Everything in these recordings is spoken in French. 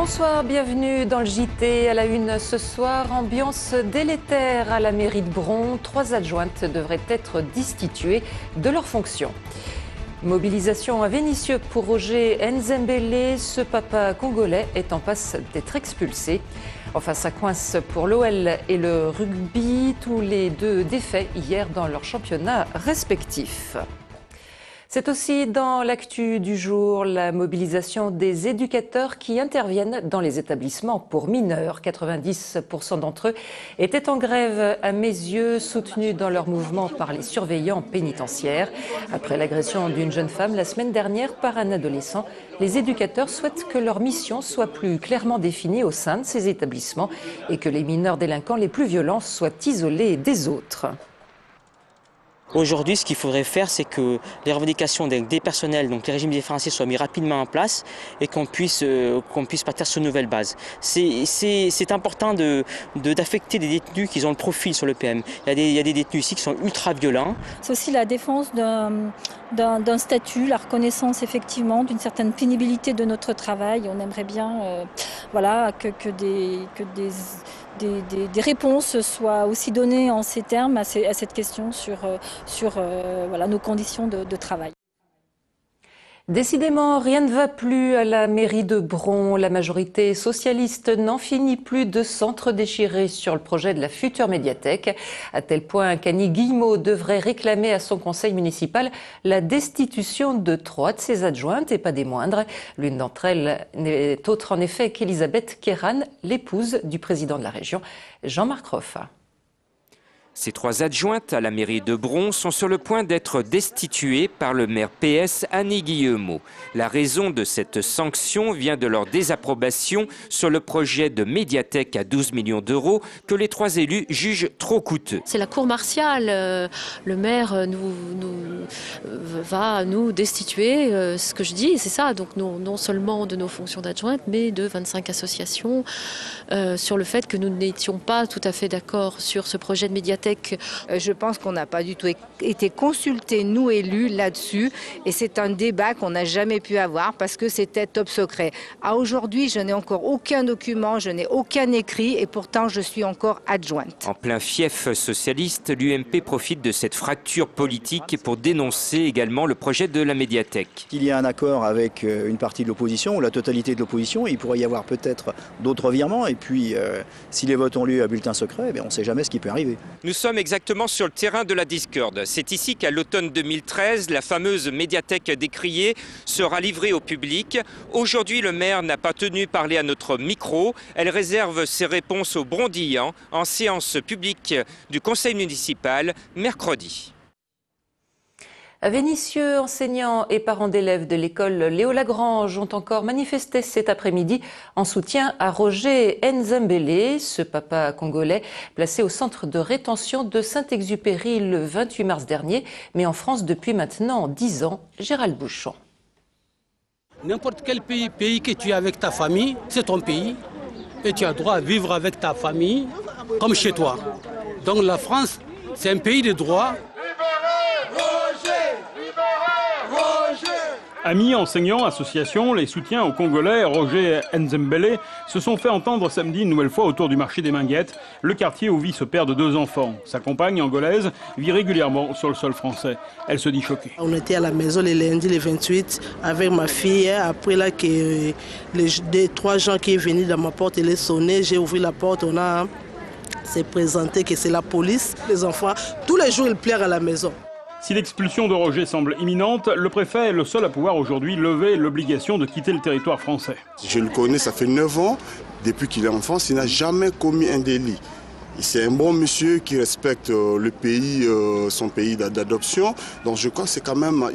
Bonsoir, bienvenue dans le JT. À la une ce soir, ambiance délétère à la mairie de Bron. 3 adjointes devraient être destituées de leurs fonctions. Mobilisation à Vénissieux pour Roger Nzembele. Ce papa congolais est en passe d'être expulsé. Enfin, ça coince pour l'OL et le rugby, tous les deux défaits hier dans leurs championnats respectifs. C'est aussi dans l'actu du jour la mobilisation des éducateurs qui interviennent dans les établissements pour mineurs. 90% d'entre eux étaient en grève à mes yeux, soutenus dans leur mouvement par les surveillants pénitentiaires. Après l'agression d'une jeune femme la semaine dernière par un adolescent, les éducateurs souhaitent que leur mission soit plus clairement définie au sein de ces établissements et que les mineurs délinquants les plus violents soient isolés des autres. Aujourd'hui, ce qu'il faudrait faire, c'est que les revendications des personnels, donc les régimes différenciés, soient mis rapidement en place et qu'on puisse partir sur une nouvelle base. C'est important d'affecter des détenus qui ont le profil sur le PM. Il y a des détenus ici qui sont ultra violents. C'est aussi la défense d'un statut, la reconnaissance effectivement d'une certaine pénibilité de notre travail. On aimerait bien que des réponses soient aussi données en ces termes à cette question sur nos conditions de travail. Décidément, rien ne va plus à la mairie de Bron. La majorité socialiste n'en finit plus de s'entre-déchirer sur le projet de la future médiathèque, à tel point qu'Annie Guillemot devrait réclamer à son conseil municipal la destitution de 3 de ses adjointes, et pas des moindres. L'une d'entre elles n'est autre en effet qu'Elisabeth Kéran, l'épouse du président de la région, Jean-Marc Roffa. Ces 3 adjointes à la mairie de Bron sont sur le point d'être destituées par le maire PS Annie Guillemot. La raison de cette sanction vient de leur désapprobation sur le projet de médiathèque à 12 millions d'euros que les 3 élus jugent trop coûteux. C'est la cour martiale. Le maire va nous destituer. Ce que je dis, c'est ça. Donc non seulement de nos fonctions d'adjointe, mais de 25 associations sur le fait que nous n'étions pas tout à fait d'accord sur ce projet de médiathèque. Je pense qu'on n'a pas du tout été consultés, nous élus, là-dessus. Et c'est un débat qu'on n'a jamais pu avoir parce que c'était top secret. À aujourd'hui, je n'ai encore aucun document, je n'ai aucun écrit et pourtant je suis encore adjointe. En plein fief socialiste, l'UMP profite de cette fracture politique pour dénoncer également le projet de la médiathèque. Il y a un accord avec une partie de l'opposition ou la totalité de l'opposition, il pourrait y avoir peut-être d'autres revirements. Et puis, si les votes ont lieu à bulletin secret, on ne sait jamais ce qui peut arriver. Nous sommes exactement sur le terrain de la discorde. C'est ici qu'à l'automne 2013, la fameuse médiathèque décriée sera livrée au public. Aujourd'hui, le maire n'a pas tenu parler à notre micro. Elle réserve ses réponses aux Brondillants en séance publique du conseil municipal mercredi. À Vénissieux, enseignants et parents d'élèves de l'école Léo Lagrange ont encore manifesté cet après-midi en soutien à Roger Nzembele, ce papa congolais placé au centre de rétention de Saint-Exupéry le 28 mars dernier, mais en France depuis maintenant 10 ans. Gérald Bouchon. N'importe quel pays que tu es avec ta famille, c'est ton pays et tu as droit à vivre avec ta famille comme chez toi. Donc la France, c'est un pays de droit. Amis, enseignants, associations, les soutiens au Congolais Roger Nzembele se sont fait entendre samedi une nouvelle fois autour du marché des Minguettes, le quartier où vit ce père de 2 enfants. Sa compagne, angolaise, vit régulièrement sur le sol français. Elle se dit choquée. On était à la maison le lundi, le 28, avec ma fille. Après là, que les 3 gens qui sont venus dans ma porte, ils ont sonné, j'ai ouvert la porte, on a s'est présenté que c'est la police. Les enfants, tous les jours, ils pleurent à la maison. Si l'expulsion de Roger semble imminente, le préfet est le seul à pouvoir aujourd'hui lever l'obligation de quitter le territoire français. Je le connais, ça fait 9 ans, depuis qu'il est en France, il n'a jamais commis un délit. C'est un bon monsieur qui respecte le pays, son pays d'adoption. Donc je crois que c'est quand même...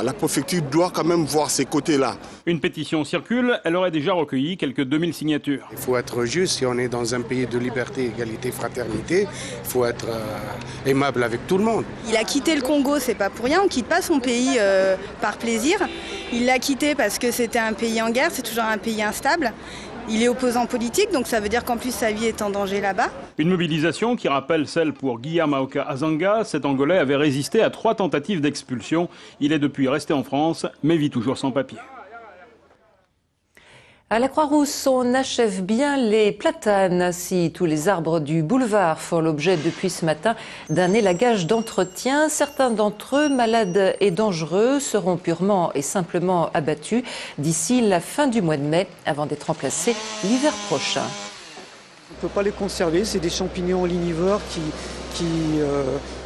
La préfecture doit quand même voir ces côtés-là. Une pétition circule, elle aurait déjà recueilli quelques 2000 signatures. Il faut être juste, si on est dans un pays de liberté, égalité, fraternité, il faut être aimable avec tout le monde. Il a quitté le Congo, c'est pas pour rien, on quitte pas son pays par plaisir. Il l'a quitté parce que c'était un pays en guerre, c'est toujours un pays instable. Il est opposant politique, donc ça veut dire qu'en plus sa vie est en danger là-bas. Une mobilisation qui rappelle celle pour Guillaume Aoka Azanga. Cet Angolais avait résisté à 3 tentatives d'expulsion. Il est depuis resté en France, mais vit toujours sans papier. À la Croix-Rousse, on achève bien les platanes. Si tous les arbres du boulevard font l'objet depuis ce matin d'un élagage d'entretien, certains d'entre eux, malades et dangereux, seront purement et simplement abattus d'ici la fin du mois de mai, avant d'être remplacés l'hiver prochain. On ne peut pas les conserver, c'est des champignons lignivores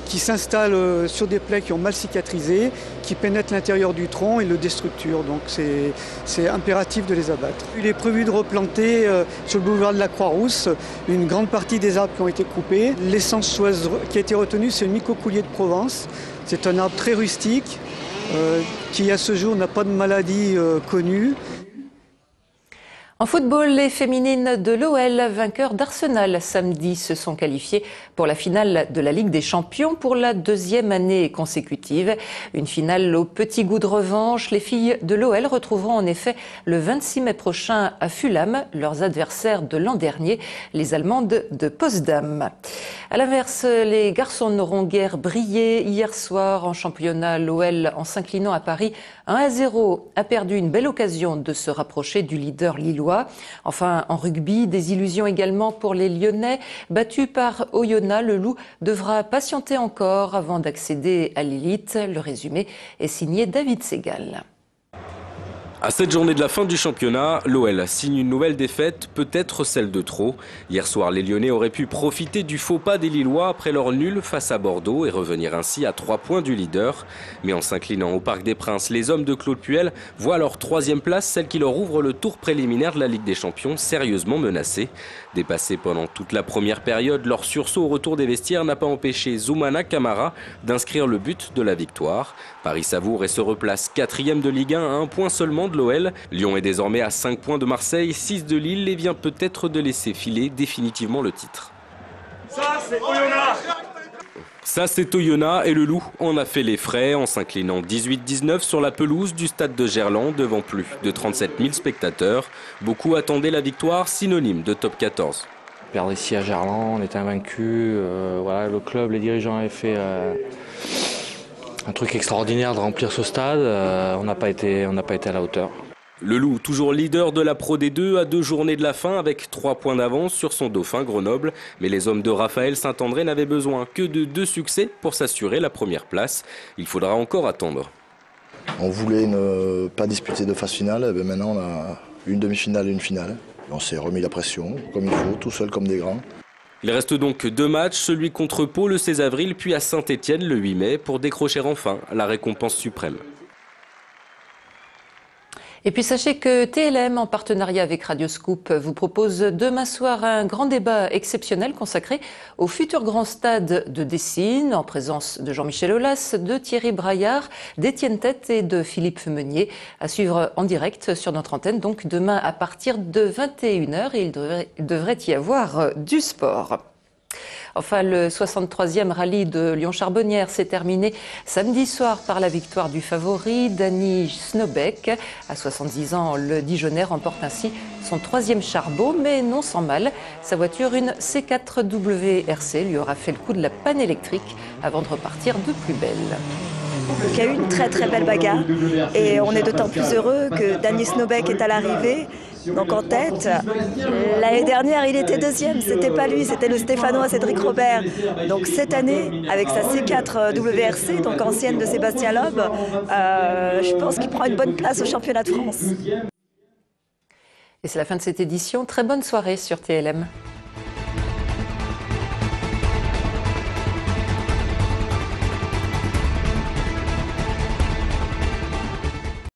qui s'installent sur des plaies qui ont mal cicatrisé, qui pénètrent l'intérieur du tronc et le déstructurent. Donc c'est impératif de les abattre. Il est prévu de replanter sur le boulevard de la Croix-Rousse une grande partie des arbres qui ont été coupés. L'essence qui a été retenue, c'est le micocoulier de Provence. C'est un arbre très rustique qui à ce jour n'a pas de maladie connue. En football, les féminines de l'OL, vainqueurs d'Arsenal samedi, se sont qualifiées pour la finale de la Ligue des Champions pour la deuxième année consécutive. Une finale au petit goût de revanche. Les filles de l'OL retrouveront en effet le 26 mai prochain à Fulham leurs adversaires de l'an dernier, les Allemandes de Potsdam. À l'inverse, les garçons n'auront guère brillé hier soir en championnat. L'OL, en s'inclinant à Paris 1-0, a perdu une belle occasion de se rapprocher du leader lillois. Enfin, en rugby, des illusions également pour les Lyonnais. Battus par Oyonnax, le Loup devra patienter encore avant d'accéder à l'élite. Le résumé est signé David Segal. À cette journée de la fin du championnat, l'OL signe une nouvelle défaite, peut-être celle de trop. Hier soir, les Lyonnais auraient pu profiter du faux pas des Lillois après leur nul face à Bordeaux et revenir ainsi à 3 points du leader. Mais en s'inclinant au Parc des Princes, les hommes de Claude Puel voient leur 3e place, celle qui leur ouvre le tour préliminaire de la Ligue des Champions, sérieusement menacée. Dépassés pendant toute la première période, leur sursaut au retour des vestiaires n'a pas empêché Zoumana Camara d'inscrire le but de la victoire. Paris savoure et se replace 4e de Ligue 1 à 1 point seulement de l'OL. Lyon est désormais à 5 points de Marseille, 6 de Lille et vient peut-être de laisser filer définitivement le titre. Ça c'est Oyonnax et le Loup en a fait les frais en s'inclinant 18-19 sur la pelouse du stade de Gerland devant plus de 37 000 spectateurs. Beaucoup attendaient la victoire, synonyme de top 14. Perdre ici à Gerland, on était invaincus, voilà, le club, les dirigeants avaient fait un truc extraordinaire de remplir ce stade, on n'a pas été à la hauteur. Le Loup, toujours leader de la Pro D2 à 2 journées de la fin avec 3 points d'avance sur son dauphin Grenoble. Mais les hommes de Raphaël Saint-André n'avaient besoin que de 2 succès pour s'assurer la première place. Il faudra encore attendre. On voulait ne pas disputer de phase finale, et maintenant on a une demi-finale et une finale. On s'est remis la pression comme il faut, tout seul comme des grands. Il reste donc 2 matchs, celui contre Pau le 16 avril puis à Saint-Étienne le 8 mai pour décrocher enfin la récompense suprême. Et puis sachez que TLM, en partenariat avec Radioscoop, vous propose demain soir un grand débat exceptionnel consacré au futur grand stade de Dessines, en présence de Jean-Michel Aulas, de Thierry Braillard, d'Étienne Tête et de Philippe Meunier, à suivre en direct sur notre antenne, donc demain à partir de 21h, et il devrait y avoir du sport. Enfin, le 63e rallye de Lyon-Charbonnières s'est terminé samedi soir par la victoire du favori, Dany Snobek. À 70 ans, le Dijonais remporte ainsi son 3e charbot, mais non sans mal. Sa voiture, une C4 WRC, lui aura fait le coup de la panne électrique avant de repartir de plus belle. Il y a eu une très très belle bagarre et on est d'autant plus heureux que Dany Snobek est à l'arrivée. Donc en tête, l'année dernière il était 2e, c'était pas lui, c'était le Stéphanois Cédric Robert. Donc cette année, avec sa C4 WRC, donc ancienne de Sébastien Loeb, je pense qu'il prend une bonne place au championnat de France. Et c'est la fin de cette édition, très bonne soirée sur TLM.